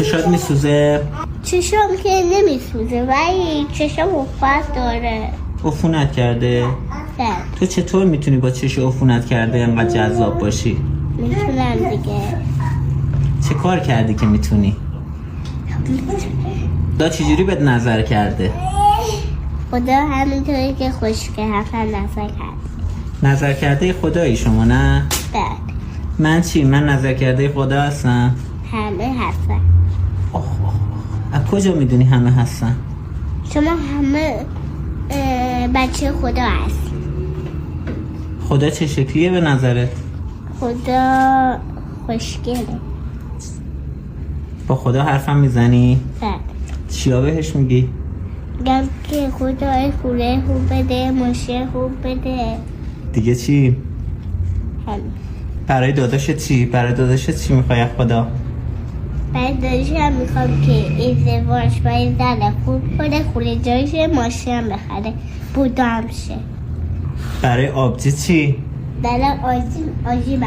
چشات میسوزه؟ چشم که نمیسوزه ولی چشم عفونت داره. عفونت کرده؟ بله. تو چطور میتونی با چش عفونت کرده اینقدر جذاب باشی؟ میتونم دیگه. چه کار کردی که میتونی؟ خدا چجوری بهت نظر کرده؟ خدا همینطوری که خوشگل حرفم نظر کرد. نظر کرده خدایی شما نه؟ بله. من چی؟ من نظر کرده خدا هستم؟ همه هستن. از کجا میدونی همه هستن؟ شما همه بچه خدا هست. خدا چه شکلیه به نظرت؟ خدا خوشگله. با خدا حرفم میزنی؟ بله. چیا بهش میگی؟ میگم که خدا پول خوب بده، ماشین خوب بده. دیگه چی؟ همین. برای داداشت چی؟ برای داداشت چی میخوای از خدا؟ برای داداشم میخوام که ازدواج با این زن خوب کنه، خونه جایش ماشین بخره، بودم شه. برای آبجی چی؟ برای آجی